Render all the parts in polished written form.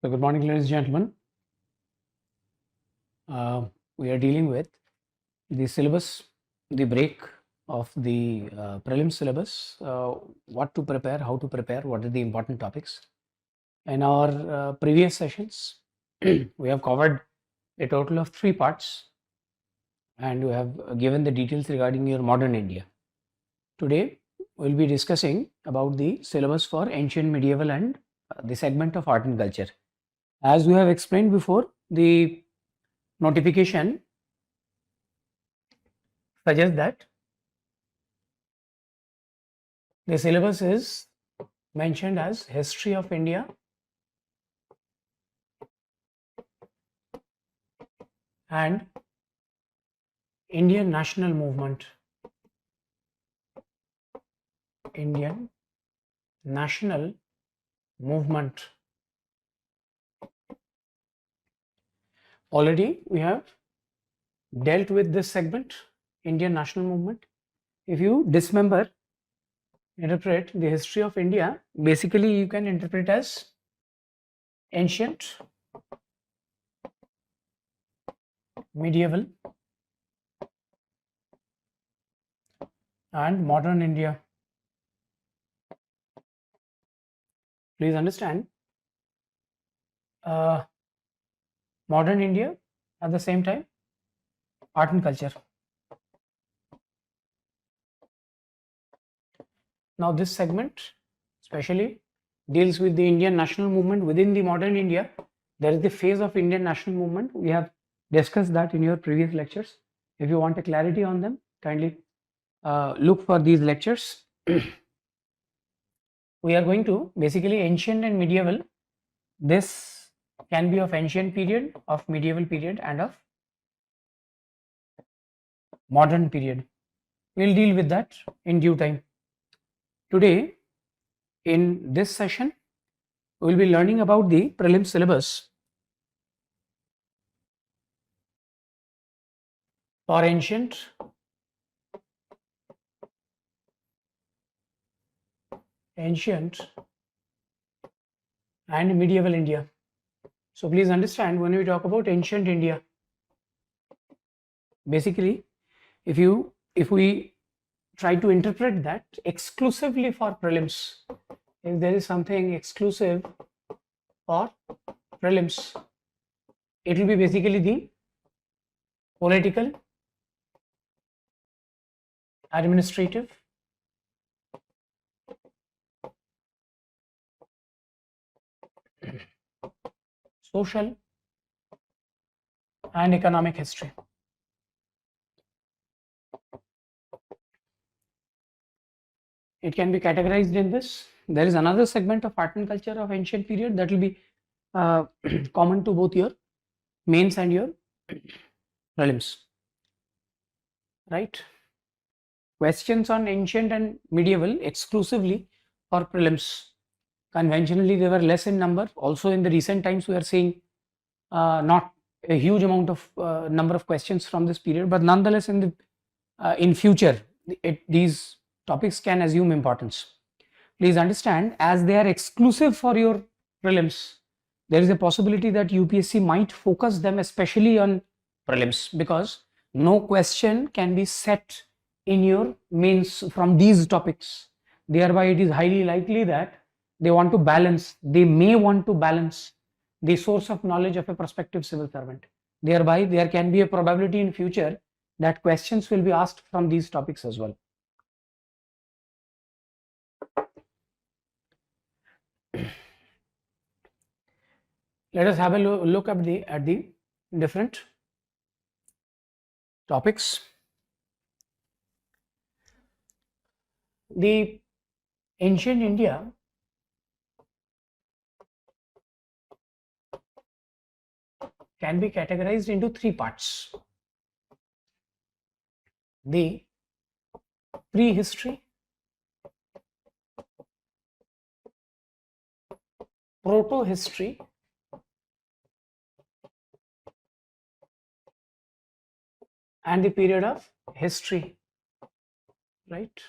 So good morning, ladies and gentlemen. We are dealing with the syllabus, the break of the prelim syllabus, what to prepare, how to prepare, what are the important topics. In our previous sessions, we have covered a total of 3 parts and we have given the details regarding your modern India. Today, we will be discussing about the syllabus for ancient, medieval and the segment of art and culture. As we have explained before, the notification suggests that the syllabus is mentioned as History of India and Indian National Movement. Indian National Movement. Already we have dealt with this segment, Indian National Movement. If you dismember, interpret the history of India, basically you can interpret as ancient, medieval and modern India. Please understand, modern India at the same time art and culture. Now this segment especially deals with the Indian national movement within the modern India. There is the phase of Indian national movement. We have discussed that in your previous lectures. If you want a clarity on them, kindly look for these lectures. We are going to basically ancient and medieval. This can be of ancient period, of medieval period and of modern period. We will deal with that in due time. Today in this session, we will be learning about the prelim syllabus for ancient and medieval India. So please understand, when we talk about ancient India, basically if we try to interpret that exclusively for prelims, if there is something exclusive for prelims, it will be basically the political, administrative, social and economic history. It can be categorized in this. There is another segment of art and culture of ancient period that will be common to both your mains and your prelims, right? Questions on ancient and medieval exclusively for prelims. Conventionally, they were less in number. Also, in the recent times, we are seeing not a huge amount of number of questions from this period, but nonetheless, in future, these topics can assume importance. Please understand, as they are exclusive for your prelims, there is a possibility that UPSC might focus them especially on prelims, because no question can be set in your mains from these topics. Thereby, it is highly likely that they may want to balance the source of knowledge of a prospective civil servant. Thereby, there can be a probability in future that questions will be asked from these topics as well. Let us have a look at the different topics. The ancient India can be categorized into 3 parts: the prehistory, proto-history, and the period of history, right?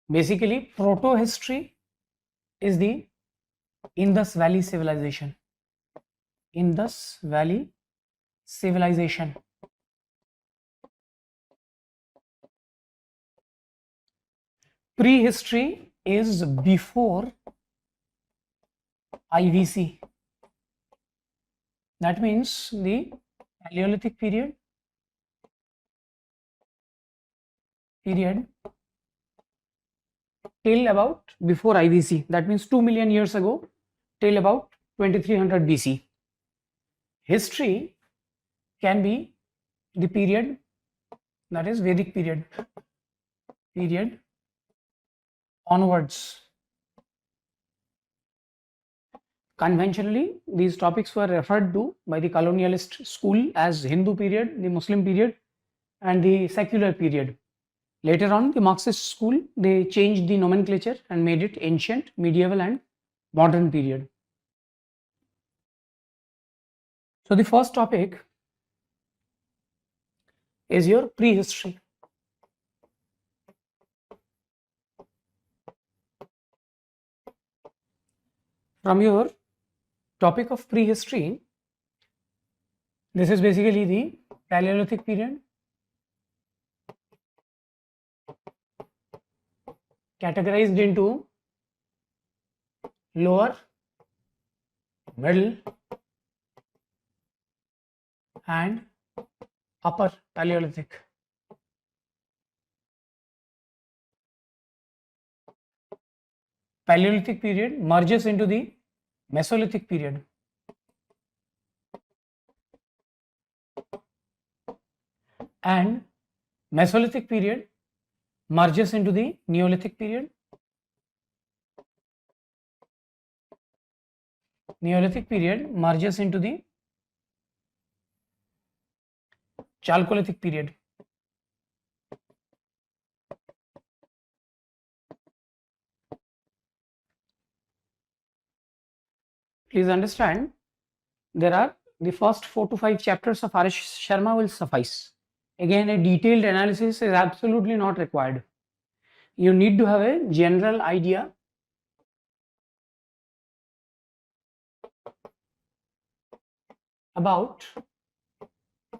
Basically, proto-history is the Indus Valley civilization. Indus Valley civilization. Prehistory is before IVC. That means the Paleolithic period till about before IVC. That means 2 million years ago till about 2300 BC. History can be the period, that is Vedic period onwards. Conventionally, these topics were referred to by the colonialist school as Hindu period, the Muslim period, and the secular period. Later on, the Marxist school, they changed the nomenclature and made it ancient, medieval, and modern period. So the first topic is your prehistory. From your topic of prehistory, this is basically the Paleolithic period, categorized into lower, middle, and upper Paleolithic. Paleolithic period merges into the Mesolithic period. And Mesolithic period merges into the Neolithic period. Neolithic period merges into the Chalcolithic period. Please understand, there are the first 4 to 5 chapters of Harish Sharma will suffice. Again, a detailed analysis is absolutely not required. You need to have a general idea about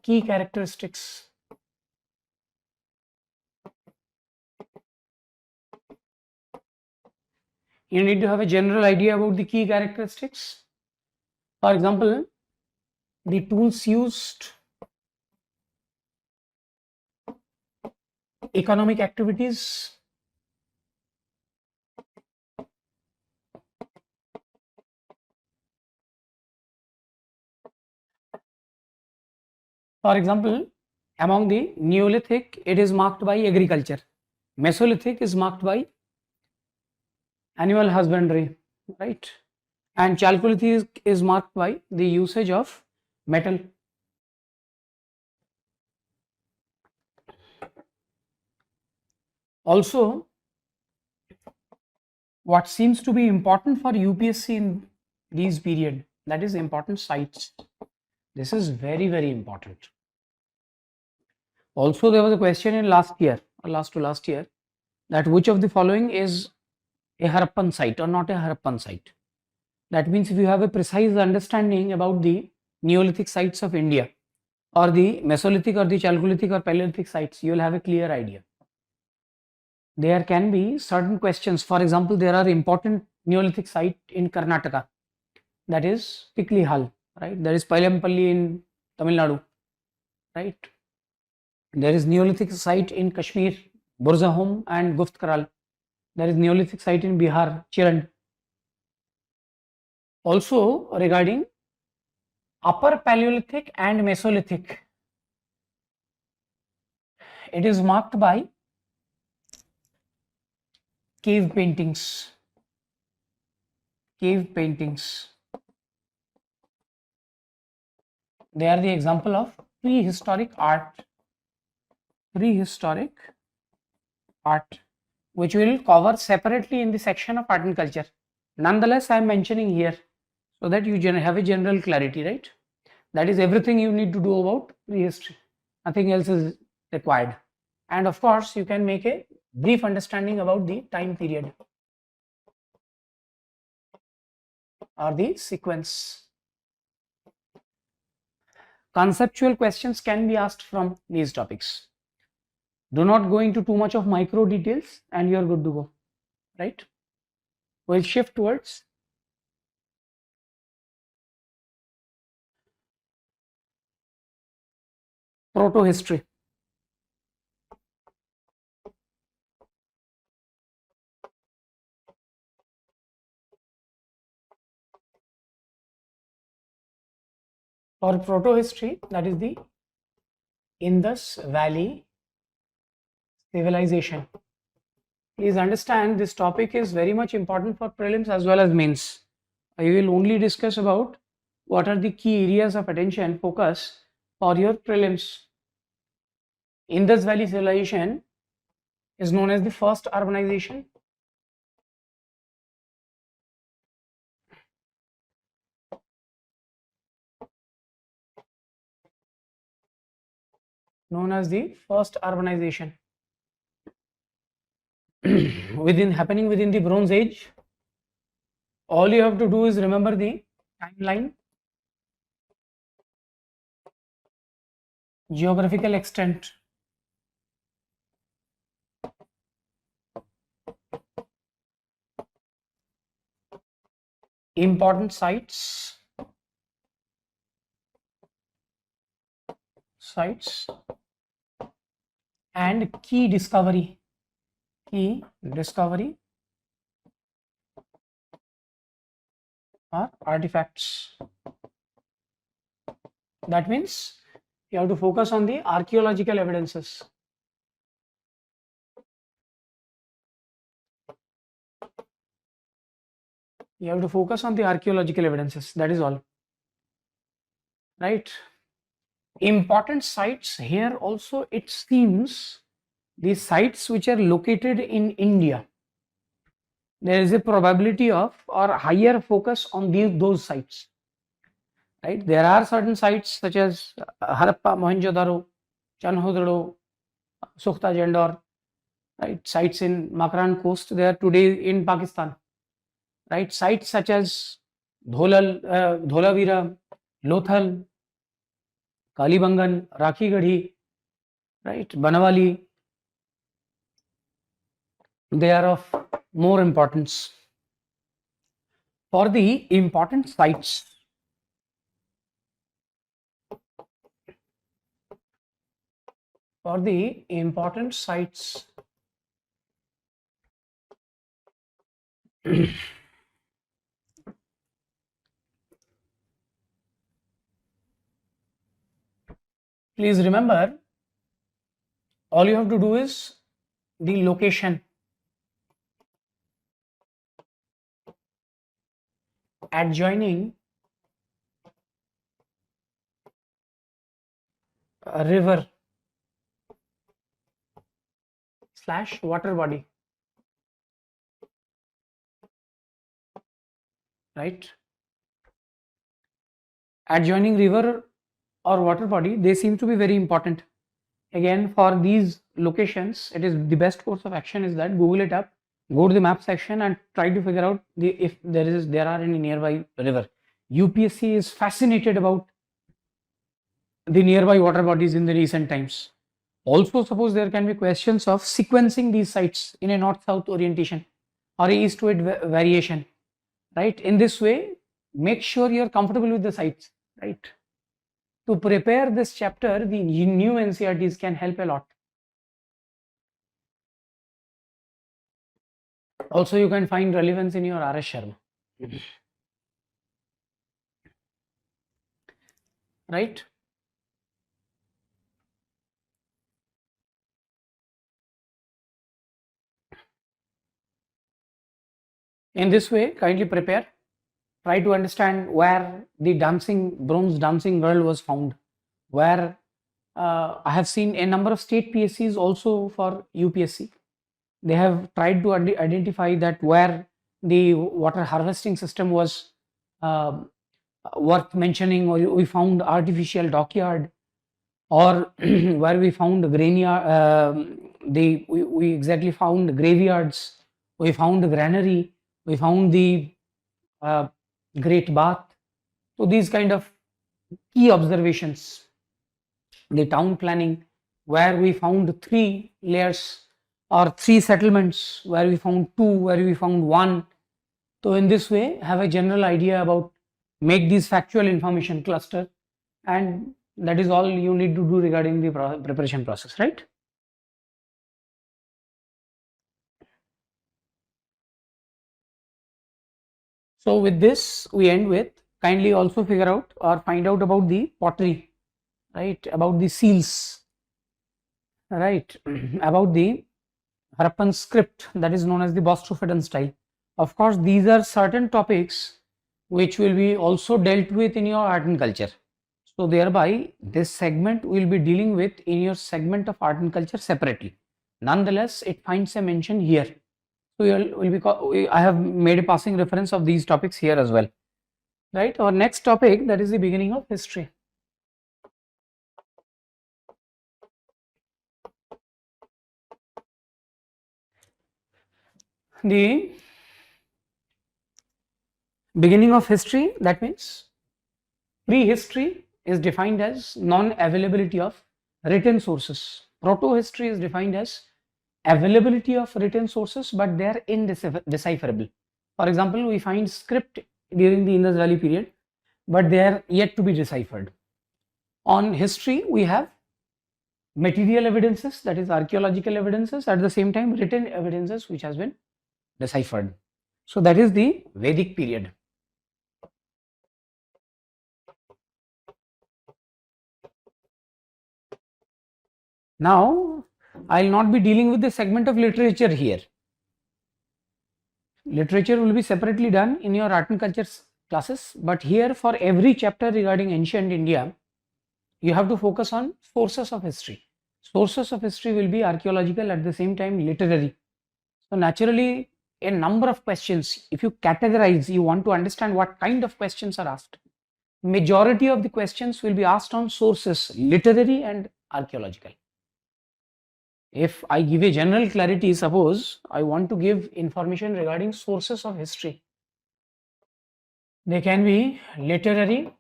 key characteristics. You need to have a general idea about the key characteristics. For example, the tools used, economic activities, for example, among the Neolithic, it is marked by agriculture. Mesolithic is marked by animal husbandry, right? And Chalcolithic is marked by the usage of metal. Also, what seems to be important for UPSC in these period, that is important sites. This is very, very important. Also, there was a question in last year or last to last year, that which of the following is a Harappan site or not a Harappan site. That means if you have a precise understanding about the Neolithic sites of India or the Mesolithic or the Chalcolithic or Paleolithic sites, you will have a clear idea. There can be certain questions. For example, there are important Neolithic site in Karnataka, that is Piklihal, right? There is Pailampalli in Tamil Nadu, right? There is Neolithic site in Kashmir, Burzahom and Guftkaral. There is Neolithic site in Bihar, Chirand. Also, regarding Upper Paleolithic and Mesolithic, it is marked by cave paintings. Cave paintings. They are the example of prehistoric art. Prehistoric art, which we will cover separately in the section of art and culture. Nonetheless, I am mentioning here so that you have a general clarity, right? That is everything you need to do about prehistory. Nothing else is required. And of course, you can make a brief understanding about the time period. or the sequence. Conceptual questions can be asked from these topics. Do not go into too much of micro details and you are good to go, right? We'll shift towards proto-history. For proto-history, that is the Indus Valley civilization. Please understand this topic is very much important for prelims as well as mains. I will only discuss about what are the key areas of attention focus for your prelims. Indus Valley civilization is known as the first urbanization. Known as the first urbanization happening within the Bronze Age. All you have to do is remember the timeline, geographical extent, important sites, and key discovery or artifacts. That means you have to focus on the archaeological evidences. You have to focus on the archaeological evidences. That is all. Right? Important sites here also, it seems the sites which are located in India, there is a probability of or higher focus on those sites. Right? There are certain sites such as Harappa, Mohenjo-daro, Chanhodaro, Sukhta Jandor, right? Sites in Makran coast, they are today in Pakistan. Right? Sites such as Dholavira, Lothal, Kalibangan, Rakhigadhi, right? Banawali, they are of more importance. For the important sites, please remember, all you have to do is the location, adjoining a river / water body, right? Adjoining river or water body, they seem to be very important. Again, for these locations, it is the best course of action is that Google it up, go to the map section and try to figure out if there are any nearby river. UPSC is fascinated about the nearby water bodies in the recent times. Also, suppose there can be questions of sequencing these sites in a north-south orientation or a east-west variation, right? In this way, make sure you are comfortable with the sites, right? To prepare this chapter, the new NCERTs can help a lot. Also, you can find relevance in your RS Sharma. Right? In this way, kindly prepare. Try to understand where the bronze dancing girl was found. Where I have seen a number of state PSCs also for UPSC. They have tried to identify that where the water harvesting system was worth mentioning, or we found artificial dockyard, or where we found we exactly found graveyards, we found the granary, we found the Great Bath. So these kind of key observations. The town planning, where we found 3 layers or 3 settlements, where we found 2, where we found 1. So in this way, have a general idea about, make these factual information cluster, and that is all you need to do regarding the preparation process, right? So with this, we end with, kindly also figure out or find out about the pottery, right? About the seals, right? About the Harappan script, that is known as the Bostrophedan style. Of course, these are certain topics which will be also dealt with in your art and culture. So thereby, this segment will be dealing with in your segment of art and culture separately. Nonetheless, it finds a mention here. So I have made a passing reference of these topics here as well. Right. Our next topic, that is the beginning of history. The beginning of history, that means prehistory is defined as non-availability of written sources. Proto-history is defined as availability of written sources, but they are indecipherable. For example, we find script during the Indus Valley period, but they are yet to be deciphered. On history, we have material evidences, that is archaeological evidences, at the same time written evidences which has been deciphered. So that is the Vedic period. Now, I will not be dealing with the segment of literature here. Literature will be separately done in your art and culture classes, but here for every chapter regarding ancient India, you have to focus on sources of history. Sources of history will be archaeological, at the same time literary. So naturally, a number of questions, if you categorize, you want to understand what kind of questions are asked. Majority of the questions will be asked on sources, literary and archaeological. If I give a general clarity, suppose I want to give information regarding sources of history, they can be literary,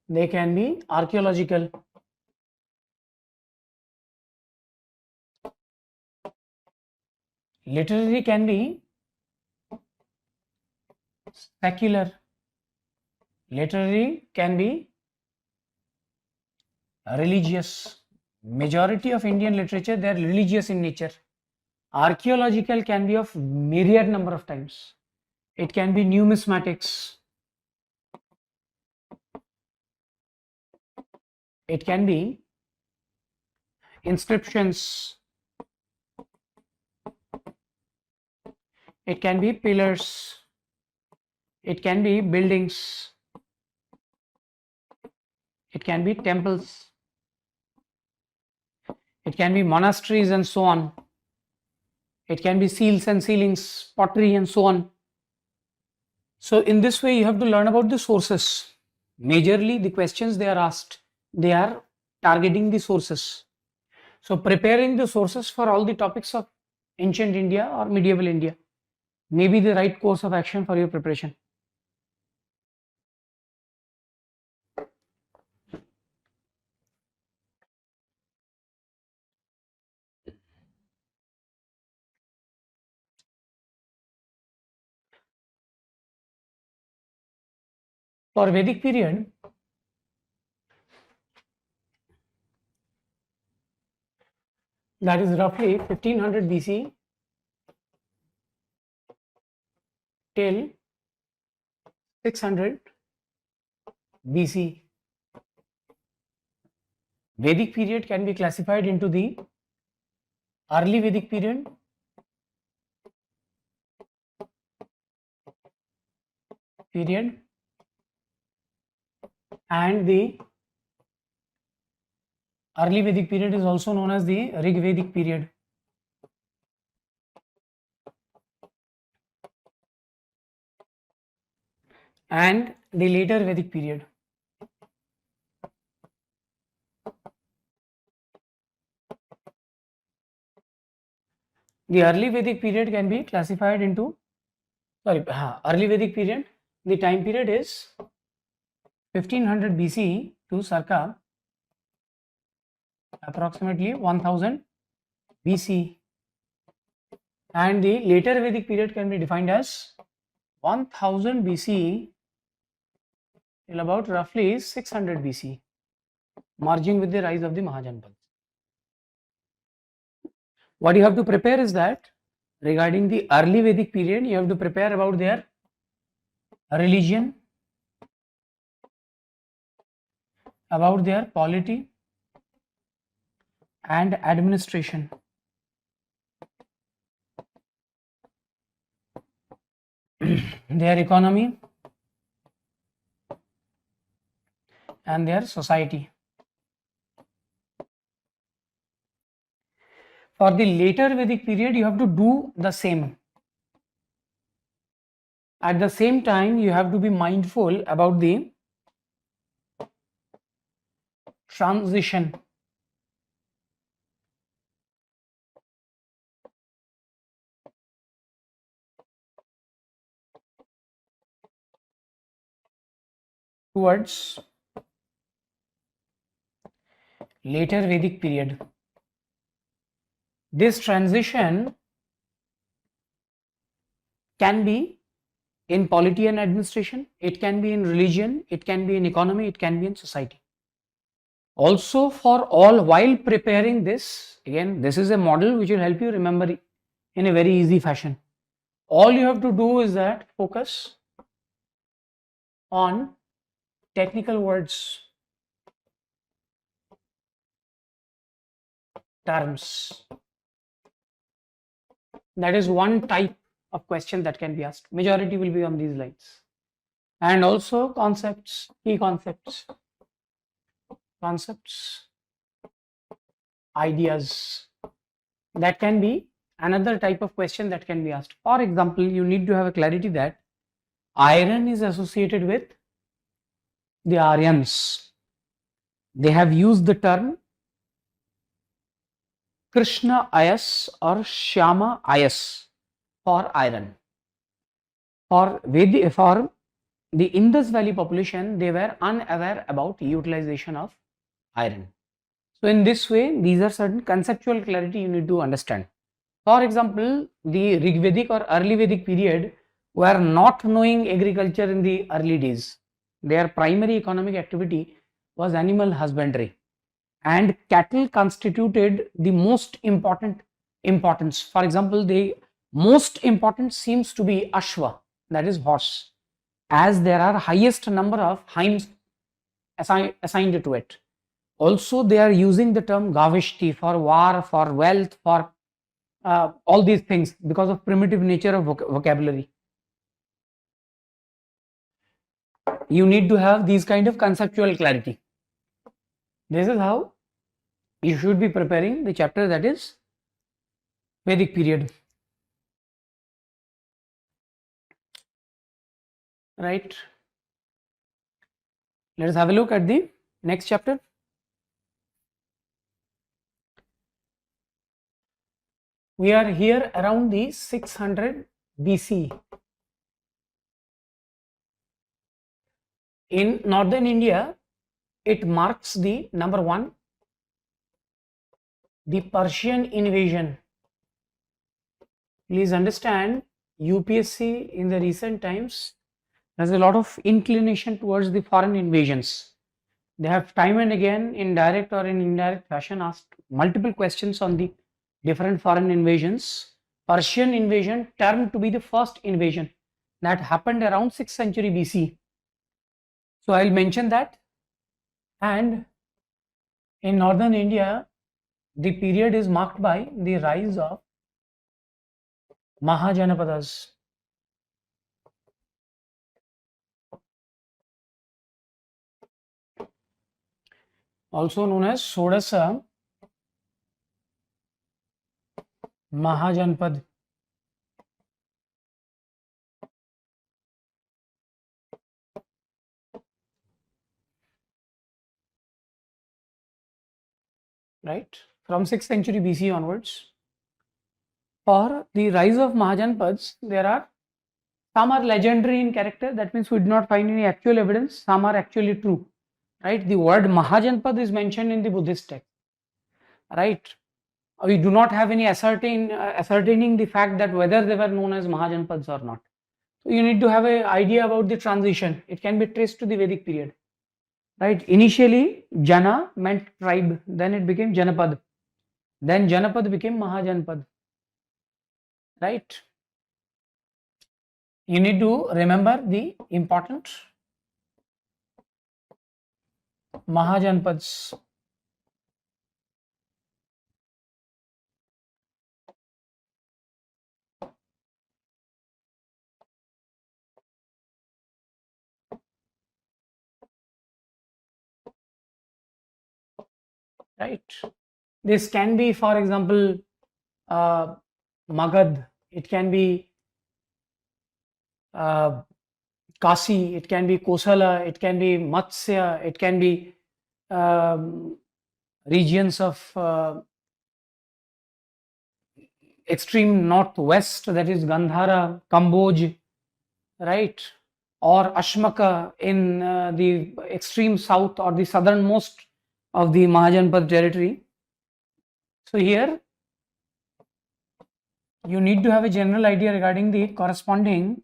they can be archaeological, literary can be secular, literary can be religious. Majority of Indian literature, they are religious in nature. Archaeological can be of myriad number of times. It can be numismatics, it can be inscriptions, it can be pillars, it can be buildings, it can be temples, it can be monasteries and so on, it can be seals and ceilings, pottery and so on. So in this way, you have to learn about the sources. Majorly the questions they are asked, they are targeting the sources. So preparing the sources for all the topics of ancient India or medieval India may be the right course of action for your preparation. For Vedic period, that is roughly 1500 BC till 600 BC. Vedic period can be classified into the early Vedic period and the early Vedic period is also known as the Rig Vedic period. And the later Vedic period. The early Vedic period can be classified into, early Vedic period, the time period is 1500 BCE to circa approximately 1000 BC, and the later Vedic period can be defined as 1000 BCE till about roughly 600 BC, merging with the rise of the Mahajanpads. What you have to prepare is that regarding the early Vedic period, you have to prepare about their religion, about their polity and administration. Their economy and their society. For the later Vedic period, you have to do the same. At the same time, you have to be mindful about the transition towards later Vedic period. This transition can be in polity and administration, it can be in religion, it can be in economy, it can be in society. Also, for all, while preparing this, again, this is a model which will help you remember in a very easy fashion. All you have to do is that focus on technical words, terms. That is one type of question that can be asked. Majority will be on these lines. And also concepts, key concepts, ideas. That can be another type of question that can be asked. For example, you need to have a clarity that iron is associated with the Aryans. They have used the term Krishna Ayas or Shyama Ayas for iron. For the Indus Valley population, they were unaware about utilization of iron. So in this way, these are certain conceptual clarity you need to understand. For example, the Rigvedic or early Vedic period were not knowing agriculture in the early days. Their primary economic activity was animal husbandry, and cattle constituted the most importance. For example, the most important seems to be Ashwa, that is horse, as there are highest number of hinds assigned to it. Also, they are using the term Gavishti for war, for wealth, for all these things because of primitive nature of vocabulary. You need to have these kind of conceptual clarity. This is how you should be preparing the chapter, that is Vedic period. Right. Let us have a look at the next chapter. We are here around the 600 BC. In northern India, it marks the number one, the Persian invasion. Please understand, UPSC in the recent times has a lot of inclination towards the foreign invasions. They have time and again in direct or in indirect fashion asked multiple questions on the different foreign invasions. Persian invasion termed to be the first invasion that happened around 6th century BC. So I will mention that. And in northern India, the period is marked by the rise of Mahajanapadas. Also known as Sodasa Mahajanpad. Right, from 6th century BC onwards. For the rise of Mahajanpads, there are Some are legendary in character, that means we did not find any actual evidence. Some are actually true, right? The word Mahajanpad is mentioned in the Buddhist text, right? We do not have any ascertaining the fact that whether they were known as Mahajanpads or not. So you need to have an idea about the transition. It can be traced to the Vedic period, right? Initially, Jana meant tribe, then it became Janapad, then Janapad became Mahajanpad, right? You need to remember the important Mahajanpads. Right. This can be, for example, Magad, it can be Kasi, it can be Kosala, it can be Matsya, it can be regions of extreme northwest, that is Gandhara, Kamboj, right? Or Ashmaka in the extreme south or the southernmost of the Mahajanpad territory. So here you need to have a general idea regarding the corresponding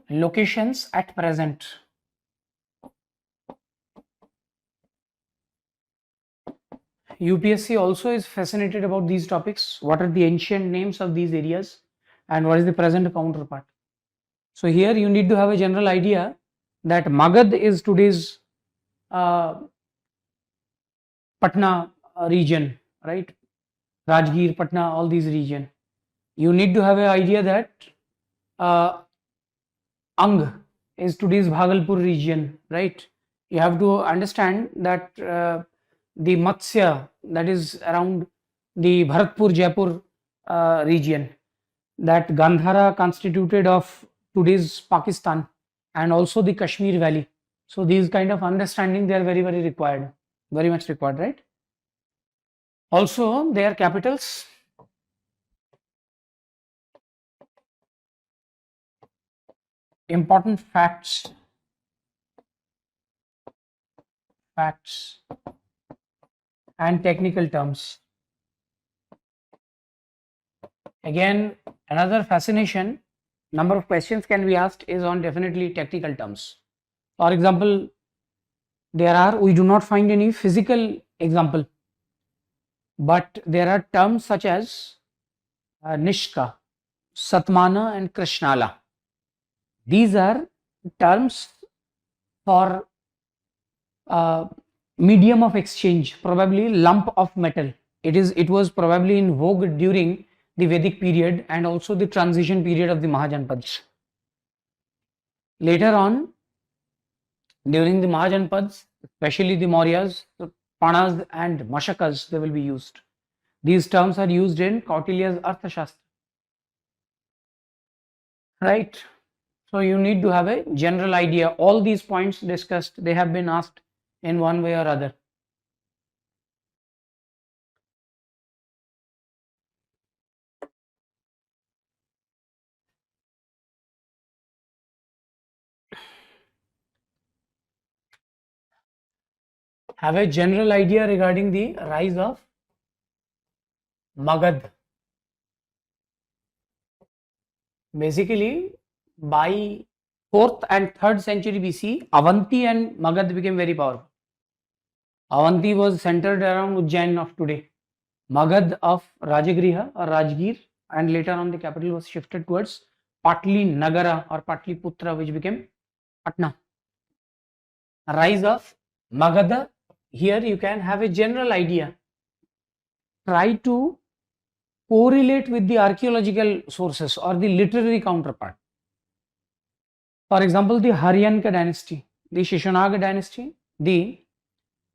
locations at present. UPSC also is fascinated about these topics. What are the ancient names of these areas and what is the present counterpart? So here you need to have a general idea that Magad is today's Patna region, right? Rajgir, Patna, all these region. You need to have an idea that Ang is today's Bhagalpur region, right? You have to understand that the Matsya, that is around the Bharatpur, Jaipur region, that Gandhara constituted of today's Pakistan, and also the Kashmir Valley. So these kind of understanding, they are very, very required, very much required, right? Also, their capitals. Important facts and technical terms. Again, another fascination, number of questions can be asked is on definitely technical terms. For example, we do not find any physical example, but there are terms such as Nishka, Satmana and Krishnala. These are terms for medium of exchange, probably lump of metal. It was probably in vogue during the Vedic period and also the transition period of the Mahajanpads. Later on, during the Mahajanpads, especially the Mauryas, Panas and Mashakas, they will be used. These terms are used in Kautilya's Arthashastra. Right? So you need to have a general idea. All these points discussed, they have been asked in one way or other. Have a general idea regarding the rise of Magad. Basically, by 4th and 3rd century BC, Avanti and Magad became very powerful. Avanti was centered around Ujjain of today. Magad of Rajagriha or Rajgir, and later on the capital was shifted towards Patli Nagara or Patliputra, which became Patna. Rise of Magadha. Here you can have a general idea. Try to correlate with the archaeological sources or the literary counterpart. For example, the Haryanka dynasty, the Shishanaga dynasty, the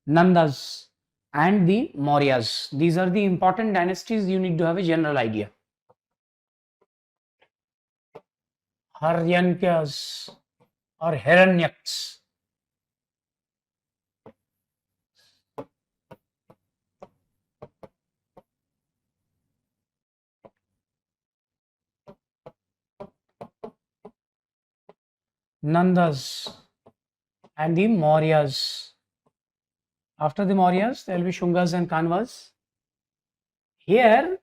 Nandas and the Mauryas. These are the important dynasties you need to have a general idea. Haryankas or Hiranyaks. Nandas and the Mauryas. After the Mauryas, there will be Shungas and Kanvas. Here,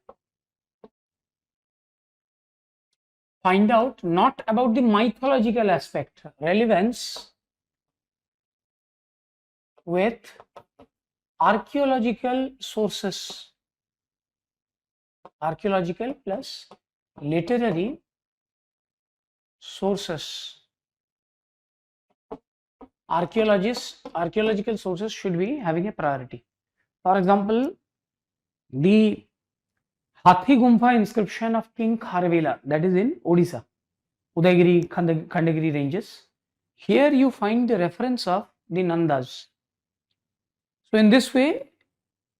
find out not about the mythological aspect, relevance with archaeological sources, archaeological plus literary sources. Archaeological sources should be having a priority. For example, the Hathi Gumpha inscription of King Kharvela, that is in Odisha, Udaygiri, Khandagiri ranges. Here you find the reference of the Nandas. So in this way,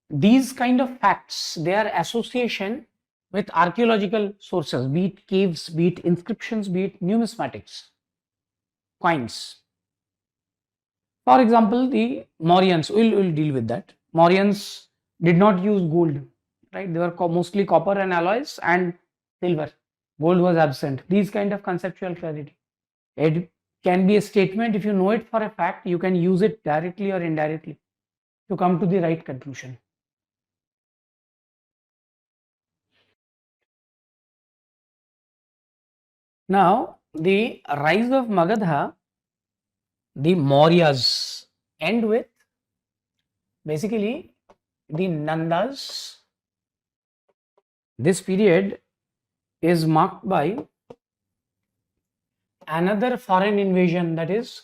these kind of facts, their association with archaeological sources, be it caves, be it inscriptions, be it numismatics, coins. For example, the Mauryans, we'll deal with that. Mauryans did not use gold, right? They were mostly copper and alloys and silver. Gold was absent. These kind of conceptual clarity. It can be a statement. If you know it for a fact, you can use it directly or indirectly to come to the right conclusion. Now, the rise of Magadha, the Mauryas end with basically the Nandas. This period is marked by another foreign invasion, that is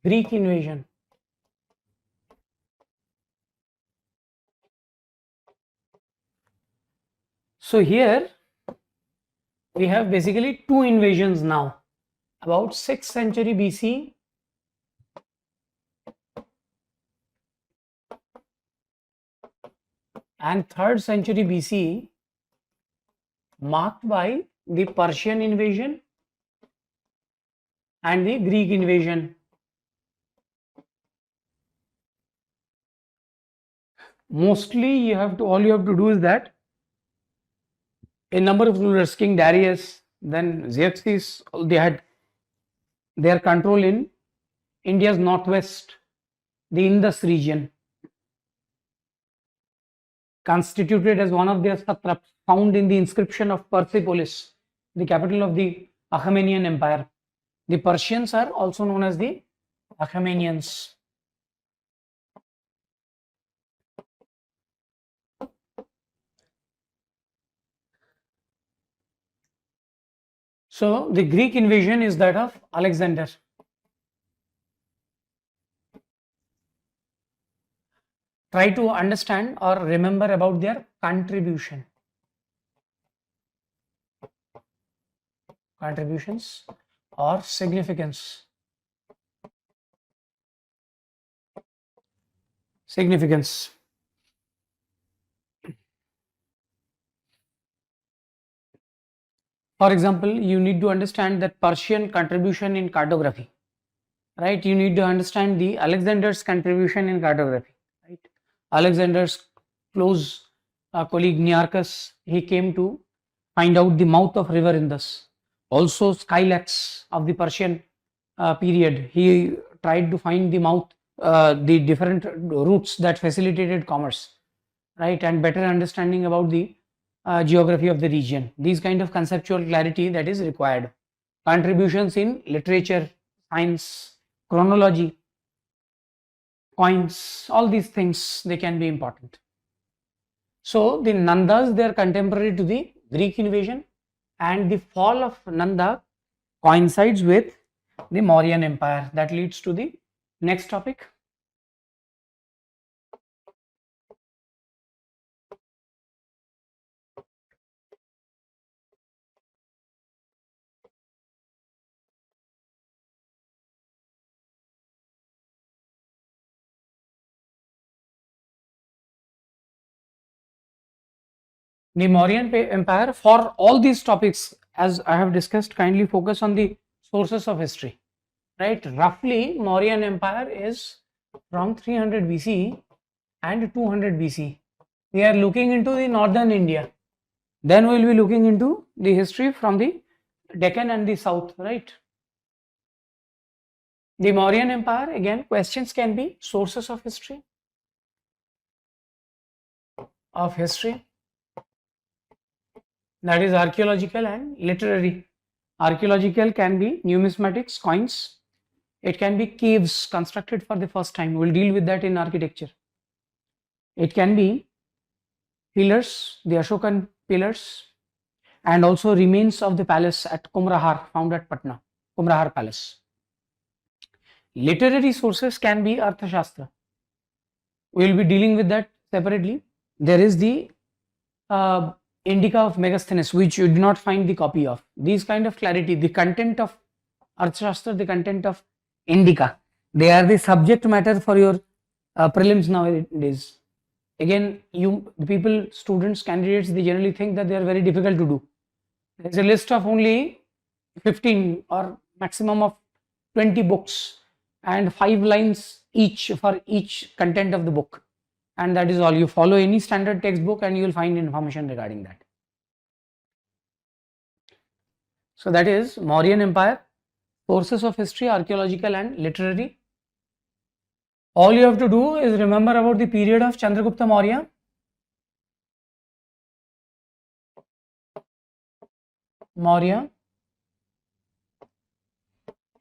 Greek invasion. So here we have basically two invasions now, about 6th century BC and 3rd century BC, marked by the Persian invasion and the Greek invasion. Mostly all you have to do is that a number of rulers, King Darius, then Xerxes, they had their control in India's northwest, the Indus region, constituted as one of their satraps, found in the inscription of Persepolis, the capital of the Achaemenian Empire. The Persians are also known as the Achaemenians. So the Greek invasion is that of Alexander. Try to understand or remember about their contributions or significance. For example, you need to understand that Persian contribution in cartography, right? You need to understand the Alexander's contribution in cartography, right? Alexander's close colleague Nearchus, he came to find out the mouth of river Indus. Also Skylax of the Persian period, he tried to find the mouth, the different routes that facilitated commerce, right? And better understanding about the geography of the region. These kind of conceptual clarity that is required. Contributions in literature, science, chronology, coins, all these things, they can be important. So the Nandas, they are contemporary to the Greek invasion, and the fall of Nanda coincides with the Mauryan Empire. That leads to the next topic. The Mauryan Empire, for all these topics, as I have discussed, kindly focus on the sources of history, right? Roughly, Mauryan Empire is from 300 BC and 200 BC. We are looking into the northern India. Then we will be looking into the history from the Deccan and the south, right? The Mauryan Empire, again, questions can be sources of history, that is archaeological and literary. Archaeological can be numismatics, coins. It can be caves constructed for the first time. We'll deal with that in architecture. It can be pillars, the Ashokan pillars, and also remains of the palace at Kumrahar found at Patna, Kumrahar Palace. Literary sources can be Arthashastra. We will be dealing with that separately. There is the Indica of Megasthenes, which you do not find the copy of. These kind of clarity, the content of Arthashastra, the content of Indica, they are the subject matter for your prelims nowadays. Again, the people, students, candidates, they generally think that they are very difficult to do. There is a list of only 15 or maximum of 20 books and 5 lines each for each content of the book, and that is all. You follow any standard textbook and you will find information regarding that. So that is Mauryan Empire, sources of history, archaeological and literary. All you have to do is remember about the period of Chandragupta Maurya,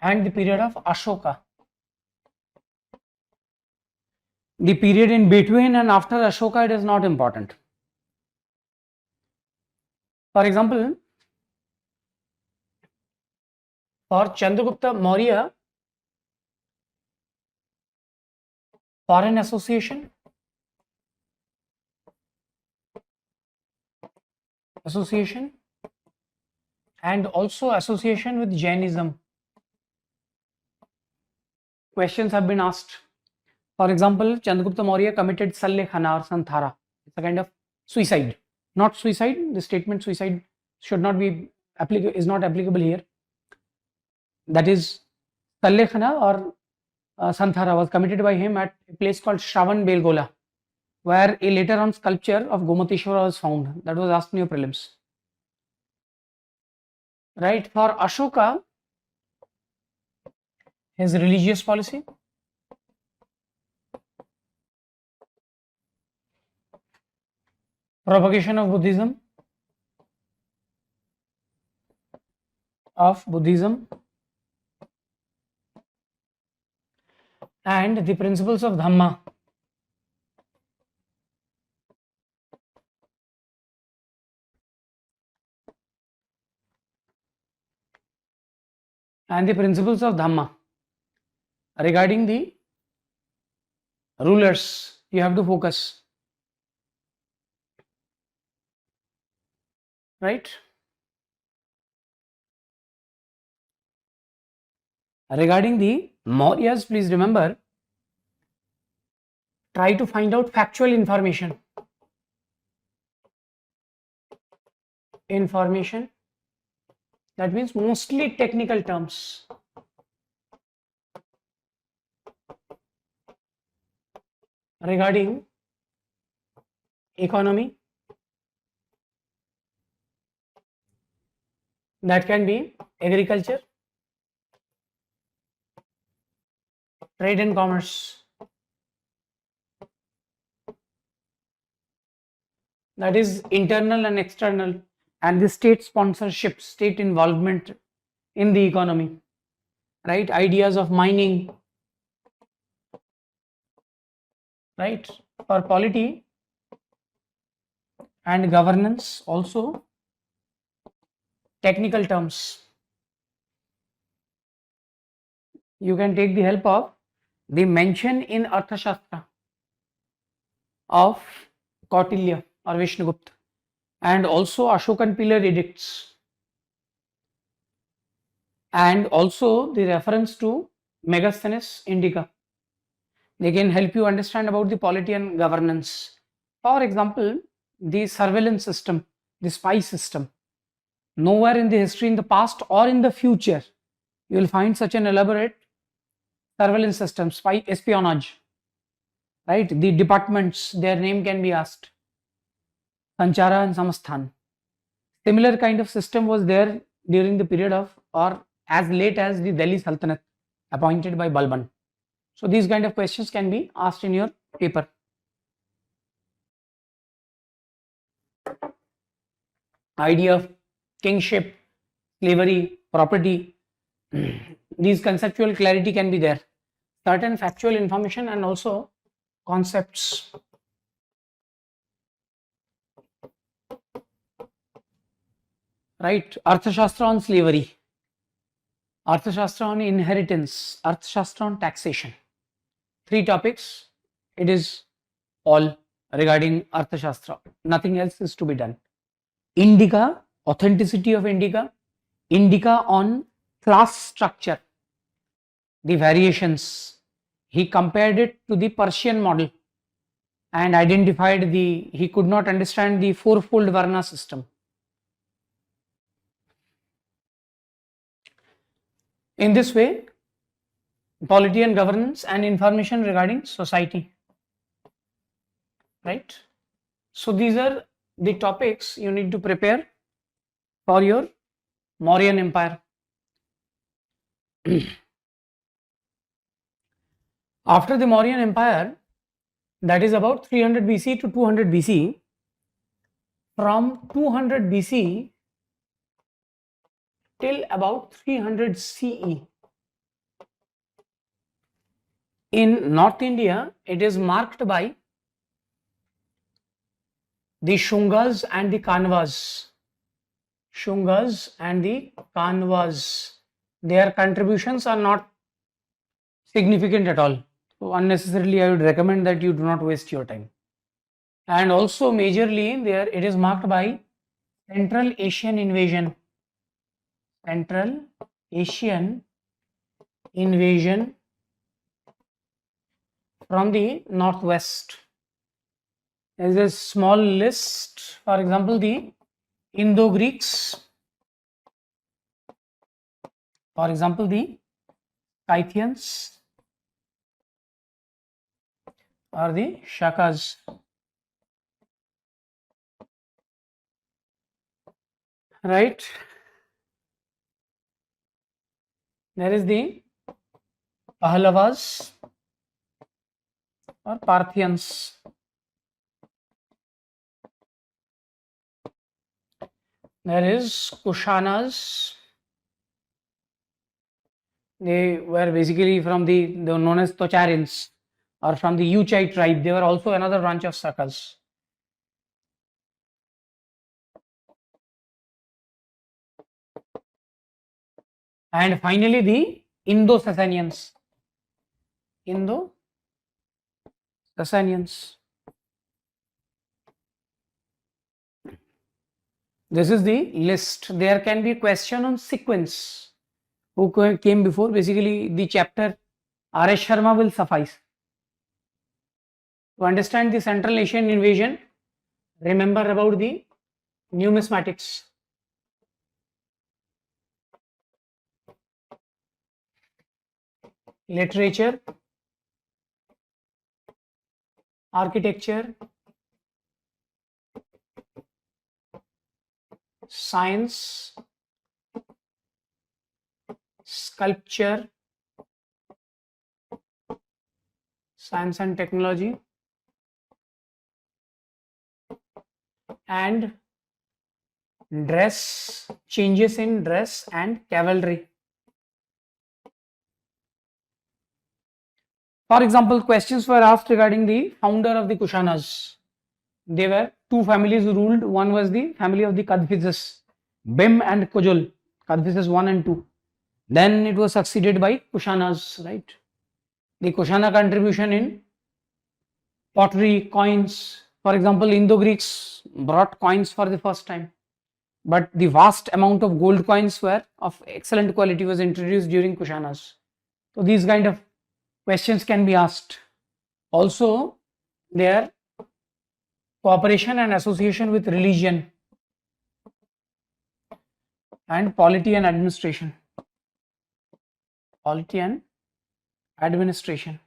and the period of Ashoka. The period in between and after Ashoka, it is not important. For example, for Chandragupta Maurya, foreign association, and also association with Jainism. Questions have been asked. For example, Chandragupta Maurya committed Sallekkhana or Santhara. It's a kind of suicide. Not suicide. The statement suicide should not be is not applicable here. That is, Sallekkhana or Santhara was committed by him at a place called Shravan Belgola, where a later on sculpture of Gomateshwara was found. That was asked in your prelims. Right. For Ashoka, his religious policy, propagation of Buddhism, and the principles of Dhamma. Regarding the rulers, you have to focus. Right? Regarding the Mauryas, please remember, try to find out factual information. That means mostly technical terms. Regarding economy, that can be agriculture, trade and commerce. That is internal and external, and the state sponsorship, state involvement in the economy. Right? Ideas of mining. Right? For polity and governance, also technical terms. You can take the help of the mention in Arthashastra of Kautilya or Vishnugupta, and also Ashokan pillar edicts, and also the reference to Megasthenes Indica. They can help you understand about the polity and governance. For example, the surveillance system, the spy system. Nowhere in the history, in the past or in the future, you will find such an elaborate surveillance system, spy, espionage. Right? The departments, their name can be asked. Sanchara and Samasthan. Similar kind of system was there during the period of, or as late as the Delhi Sultanate. appointed by Balban. So these kind of questions can be asked in your paper. Idea of kingship, slavery, property, these conceptual clarity can be there. Certain factual information and also concepts. Right, Arthashastra on slavery, Arthashastra on inheritance, Arthashastra on taxation. 3 topics. It is all regarding Arthashastra. Nothing else is to be done. Indica, authenticity of Indica, Indica on class structure, the variations. He compared it to the Persian model and identified he could not understand the fourfold Varna system. In this way, polity and governance and information regarding society. Right? So these are the topics you need to prepare for your Mauryan Empire. After the Mauryan Empire, that is about 300 BC to 200 BC, from 200 BC till about 300 CE. In North India, it is marked by the Shungas and the Kanvas. Shungas and the Kanvas. Their contributions are not significant at all. So unnecessarily, I would recommend that you do not waste your time. And also majorly there it is marked by Central Asian invasion. Central Asian invasion from the northwest. There is a small list. For example, the Indo-Greeks. For example, the Scythians or the Shakas. Right? There is the Pahlavas or Parthians. There is Kushanas. They were basically from they were known as Tocharians or from the Uchai tribe. They were also another branch of Sakas. And finally the Indo-Sassanians. Indo-Sassanians. This is the list. There can be question on sequence. Who came before? Basically, the chapter R.S. Sharma will suffice. To understand the Central Asian invasion, remember about the numismatics. Literature, architecture, science, sculpture, science and technology, and dress, changes in dress and cavalry. For example, questions were asked regarding the founder of the Kushanas. There were 2 families who ruled. One was the family of the Kadphises, Bim and Kojol, Kadphises 1 and 2. Then it was succeeded by Kushanas, right? The Kushana contribution in pottery, coins. For example, Indo-Greeks brought coins for the first time. But the vast amount of gold coins were of excellent quality was introduced during Kushanas. So these kind of questions can be asked. Also, their cooperation and association with religion and polity and administration. Polity and administration.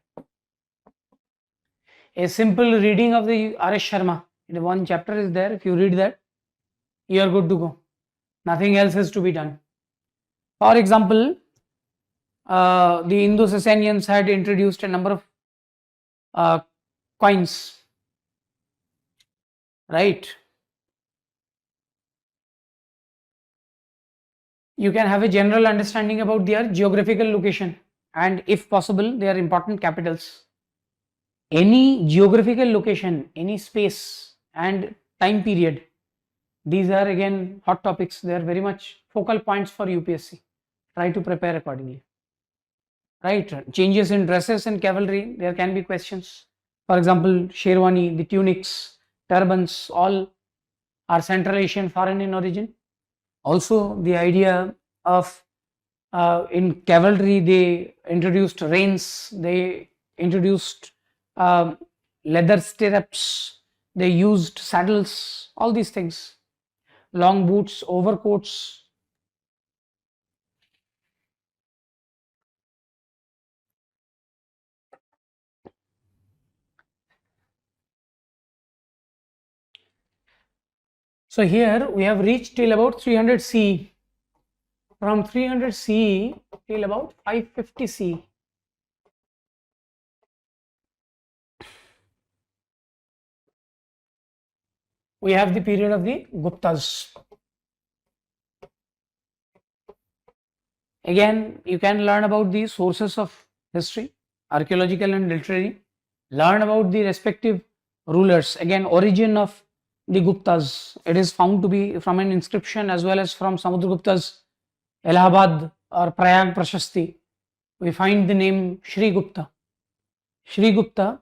A simple reading of the R.S. Sharma, one chapter is there. If you read that, you are good to go. Nothing else is to be done. For example, the Indo-Sasanians had introduced a number of coins, right? You can have a general understanding about their geographical location and if possible their important capitals. Any geographical location, any space and time period, these are again hot topics. They are very much focal points for UPSC. Try to prepare accordingly. Right, changes in dresses and cavalry, there can be questions. For example, sherwani, the tunics, turbans, all are Central Asian foreign in origin. Also, the idea of in cavalry, they introduced reins, they introduced leather stirrups, they used saddles, all these things, long boots, overcoats. So here we have reached till about 300 CE. From 300 CE till about 550 CE. We have the period of the Guptas. Again, you can learn about the sources of history, archaeological and literary. Learn about the respective rulers. Again, origin of the Guptas. It is found to be from an inscription as well as from Samudragupta's Allahabad or Prayag Prashasti. We find the name Shri Gupta. Shri Gupta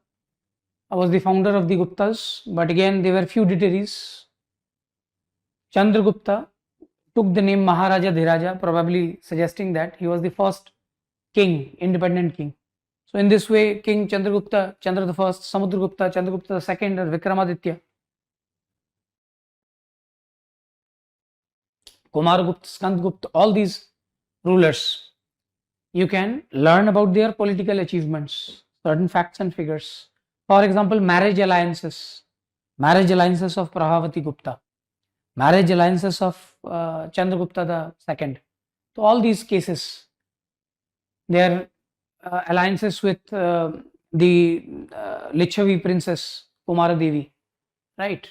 was the founder of the Guptas, but again there were feudatories. Chandragupta took the name Maharaja Dhiraja, probably suggesting that he was the first king, independent king. So in this way, King Chandragupta, Chandra the first, Samudragupta, Chandragupta the second, or Vikramaditya, Kumaragupta, Skandgupta, all these rulers, you can learn about their political achievements, certain facts and figures. For example, marriage alliances of Prabhavati Gupta, marriage alliances of Chandragupta the second. So all these cases, their alliances with the Lichavi princess Kumara Devi, right?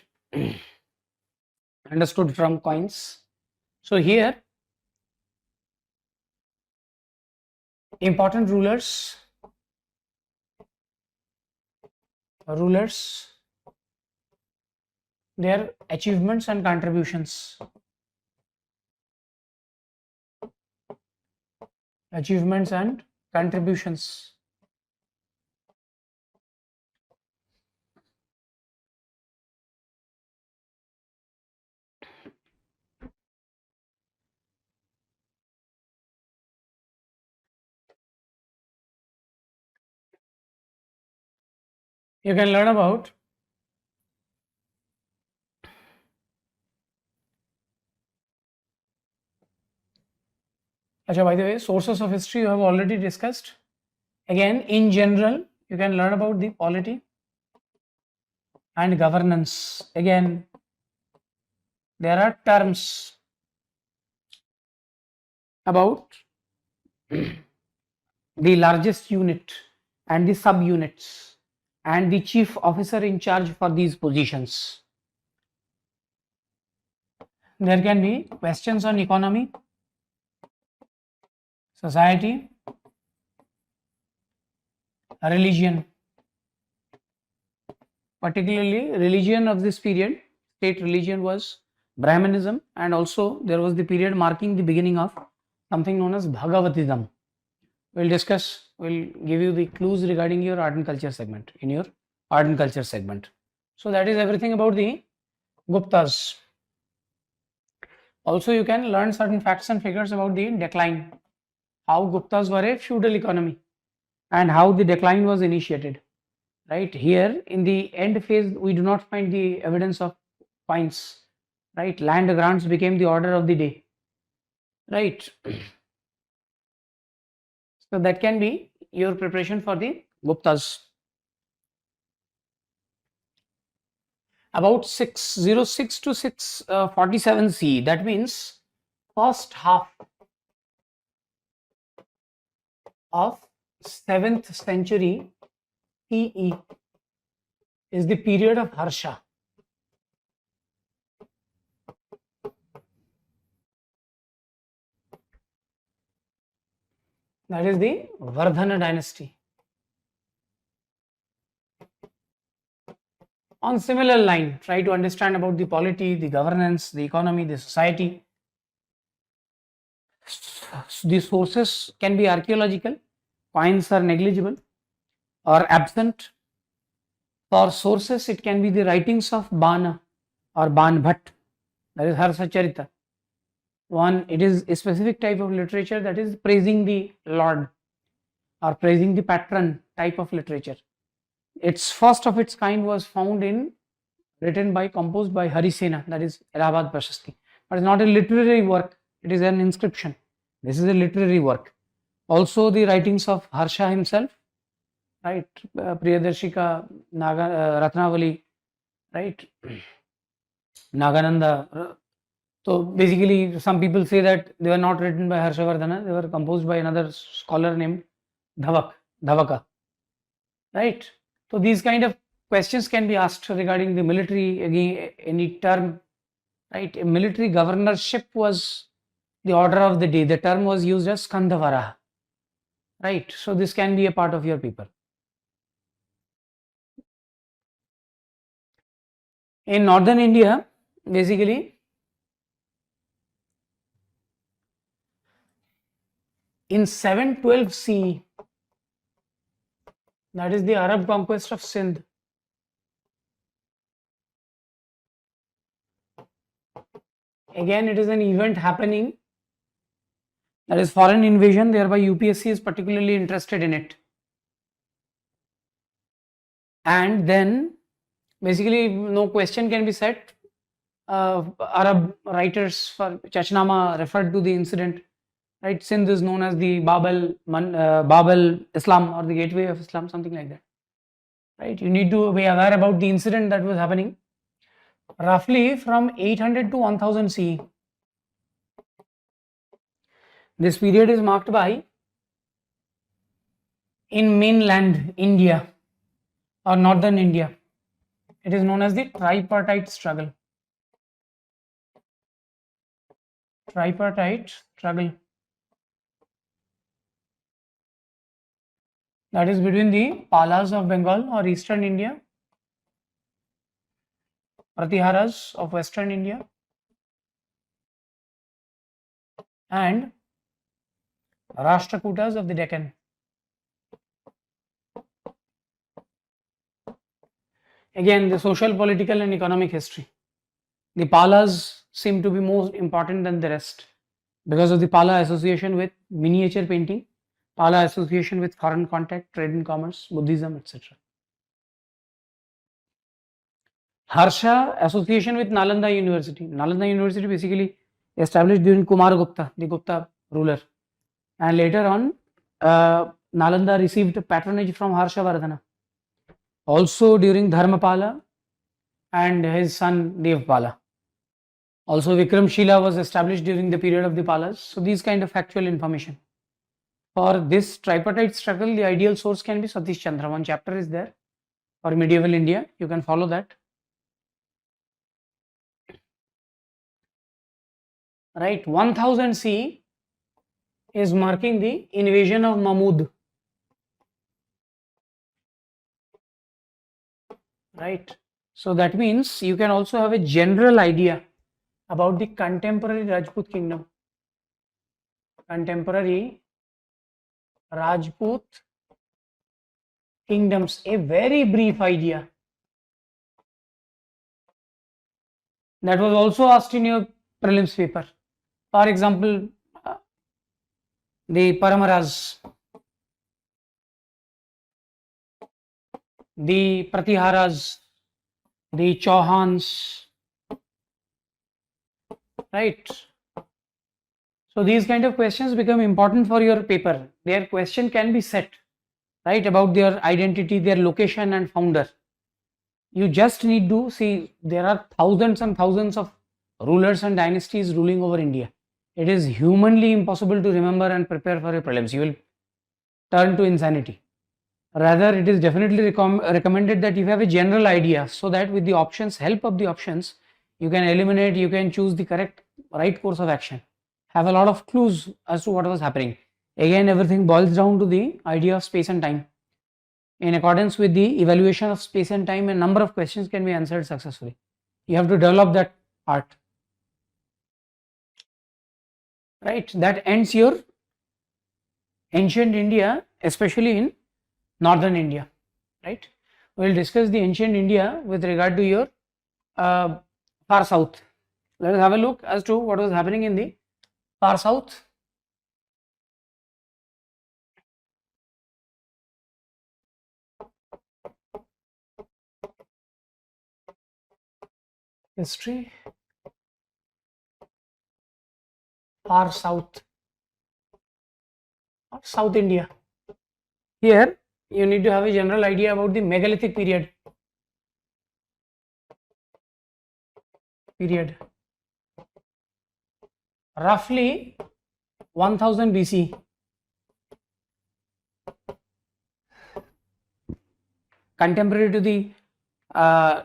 Understood from coins. So here, important rulers, their achievements and contributions. Achievements and contributions. You can learn about by the way, sources of history you have already discussed. Again, in general, you can learn about the polity and governance. Again, there are terms about the largest unit and the subunits and the chief officer in charge for these positions. There can be questions on economy, society, religion. Particularly, religion of this period, state religion was Brahmanism, and also there was the period marking the beginning of something known as Bhagavatism. We'll discuss, we'll give you the clues regarding your art and culture segment, in your art and culture segment. So that is everything about the Guptas. Also, you can learn certain facts and figures about the decline, how Guptas were a feudal economy and how the decline was initiated. Right here in the end phase, we do not find the evidence of coins. Right, land grants became the order of the day. Right. So that can be your preparation for the Guptas. About 606 to 647 CE, that means first half of 7th century CE is the period of Harsha. That is the Vardhana dynasty. On similar line, try to understand about the polity, the governance, the economy, the society. The sources can be archaeological, coins are negligible or absent. For sources, it can be the writings of Bana or Ban Bhatt, that is Harsa Charita. One, it is a specific type of literature that is praising the Lord or praising the patron type of literature. Its first of its kind was found in, written by, composed by Harisena, that is Allahabad Prashasti. But it's not a literary work, it is an inscription. This is a literary work. Also the writings of Harsha himself, right, Priyadarshika, Ratnavali, right, Nagananda. So basically some people say that they were not written by Harshavardhana, they were composed by another scholar named Dhavaka, right. So these kind of questions can be asked regarding the military, again any term, right. A military governorship was the order of the day. The term was used as Skandhavara, right. So this can be a part of your paper. In northern India, basically in 712 CE, that is the Arab conquest of Sindh. Again, it is an event happening, that is foreign invasion, thereby UPSC is particularly interested in it. And then basically no question can be set. Arab writers for Chachnama referred to the incident, right. Sindh is known as the Babel Islam or the gateway of Islam, something like that, right. You need to be aware about the incident that was happening roughly from 800 to 1000 CE. This period is marked by, in mainland India or northern India, it is known as the tripartite struggle. Tripartite struggle. That is between the Palas of Bengal or eastern India, Pratiharas of western India, and Rashtrakutas of the Deccan. Again, the social, political and economic history. The Palas seem to be more important than the rest because of the Pala association with miniature painting, Pala association with foreign contact, trade and commerce, Buddhism, etc. Harsha association with Nalanda University. Nalanda University basically established during Kumaragupta, the Gupta ruler, and later on Nalanda received patronage from Harshavardhana. Also during Dharmapala and his son Devpala. Also Vikramshila was established during the period of the Palas. So these kind of factual information. For this tripartite struggle, the ideal source can be Satish Chandra. One chapter is there for medieval India. You can follow that. Right, 1000 CE is marking the invasion of Mahmud. Right, so that means you can also have a general idea about the contemporary Rajput kingdom. Contemporary Rajput kingdoms, a very brief idea. That was also asked in your prelims paper. For example, the Paramaras, the Pratiharas, the Chauhans, right. So these kind of questions become important for your paper. Their question can be set, right, about their identity, their location and founder. You just need to see there are thousands and thousands of rulers and dynasties ruling over India. It is humanly impossible to remember and prepare for a prelims. You will turn to insanity. Rather, it is definitely recommended that you have a general idea, so that with the options, help of the options, you can eliminate, you can choose the correct right course of action. Have a lot of clues as to what was happening. Again, everything boils down to the idea of space and time. In accordance with the evaluation of space and time, a number of questions can be answered successfully. You have to develop that art. Right, that ends your ancient India, especially in northern India. Right, we will discuss the ancient India with regard to your far south. Let us have a look as to what was happening in the far south. History, far south, or South India. Here you need to have a general idea about the megalithic period. Roughly 1000 BC. Contemporary to the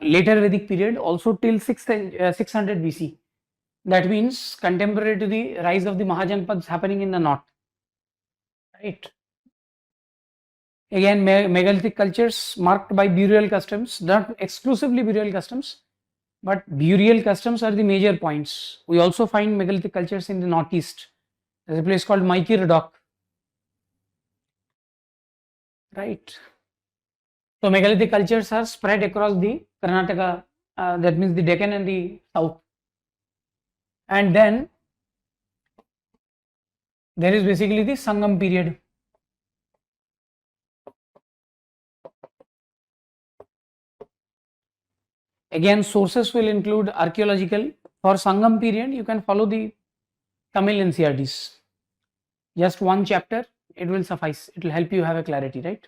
later Vedic period, also till 600 BC. That means contemporary to the rise of the Mahajanpads happening in the north. Right. Again, megalithic cultures marked by burial customs, not exclusively burial customs, but burial customs are the major points. We also find megalithic cultures in the northeast. There is a place called Maiki Radok. Right. So megalithic cultures are spread across the Karnataka, that means the Deccan and the south. And then there is basically the Sangam period. Again, sources will include archaeological. For Sangam period, you can follow the Tamil NCRTs. Just one chapter, it will suffice. It will help you have a clarity, right?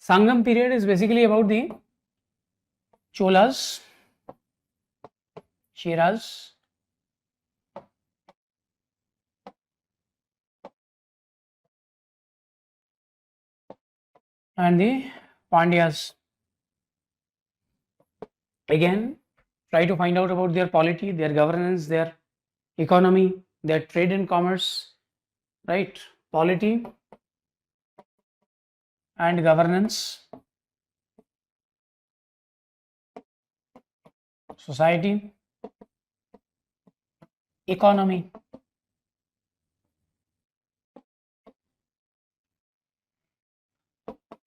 Sangam period is basically about the Cholas, Shiraz, and the Pandyas. Again, try to find out about their polity, their governance, their economy, their trade and commerce, right? Polity and governance, society, economy.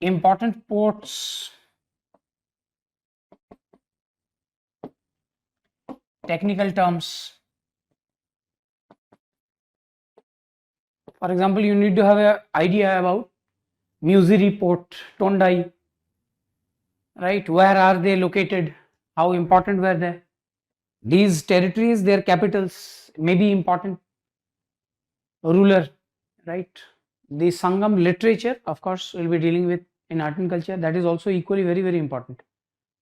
Important ports, technical terms. For example, you need to have an idea about Musiri port, Tondai, right? Where are they located? How important were they? These territories, their capitals may be important. Ruler, right? The Sangam literature, of course, we'll be dealing with in art and culture. That is also equally very, very important.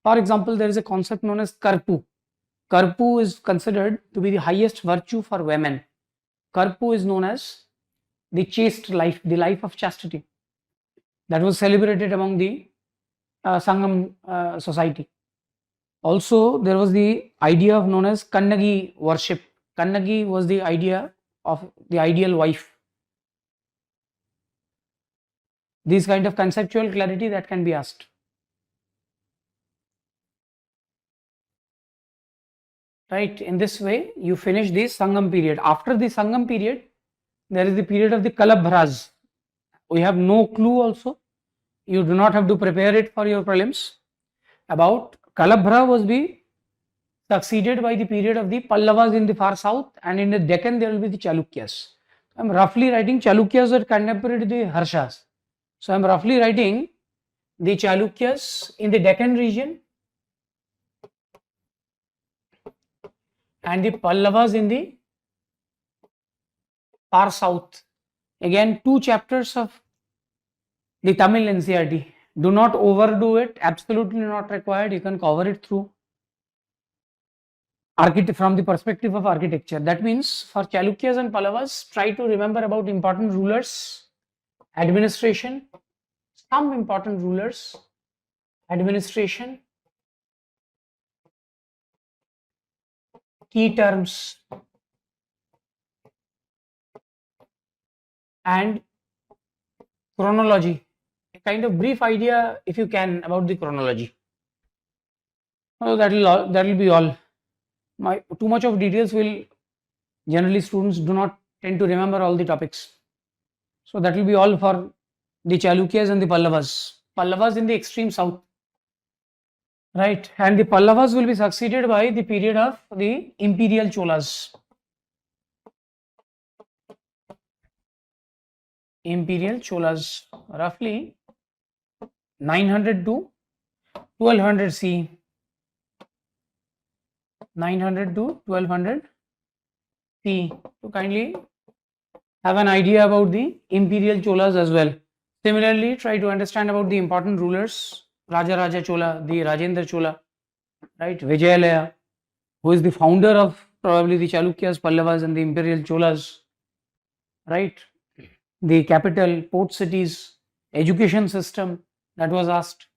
For example, there is a concept known as Karpu. Karpu is considered to be the highest virtue for women. Karpu is known as the chaste life, the life of chastity. That was celebrated among the Sangam society. Also, there was the idea of known as Kannagi worship. Kannagi was the idea of the ideal wife. These kind of conceptual clarity that can be asked. Right, in this way you finish the Sangam period. After the Sangam period, there is the period of the Kalabharas. We have no clue also. You do not have to prepare it for your prelims. About Kalabhara was be succeeded by the period of the Pallavas in the far south, and in the Deccan there will be the Chalukyas. I am roughly writing Chalukyas are contemporary to the Harshas. So I am roughly writing the Chalukyas in the Deccan region and the Pallavas in the far south. Again, 2 chapters of the Tamil NCRT. Do not overdo it, absolutely not required. You can cover it through from the perspective of architecture. That means for Chalukyas and Pallavas, try to remember about important rulers, administration, some important rulers, administration, key terms, and chronology. A kind of brief idea, if you can, about the chronology. So that will be all. Too much of details will generally students do not tend to remember all the topics. So that will be all for the Chalukyas and the Pallavas. Pallavas in the extreme south. Right, and the Pallavas will be succeeded by the period of the imperial Cholas. Imperial Cholas, roughly 900 to 1200 CE. 900 to 1200 CE. To kindly have an idea about the imperial Cholas as well. Similarly, try to understand about the important rulers, Raja Chola, the Rajendra Chola, right, Vijayalaya, who is the founder of probably the Chalukyas, Pallavas and the imperial Cholas, right, the capital, port cities, education system that was asked,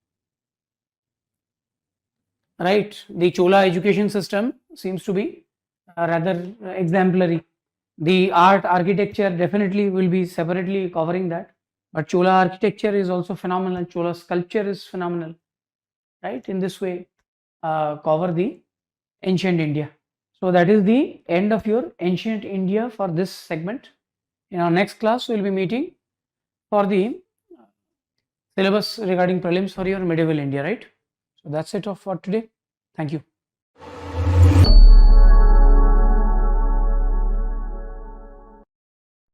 right. The Chola education system seems to be rather exemplary. The art, architecture definitely will be separately covering that, but Chola architecture is also phenomenal. Chola sculpture is phenomenal, right. In this way, cover the ancient India. So that is the end of your ancient India for this segment. In our next class, we will be meeting for the syllabus regarding prelims for your medieval India, right. So that's it for today. Thank you.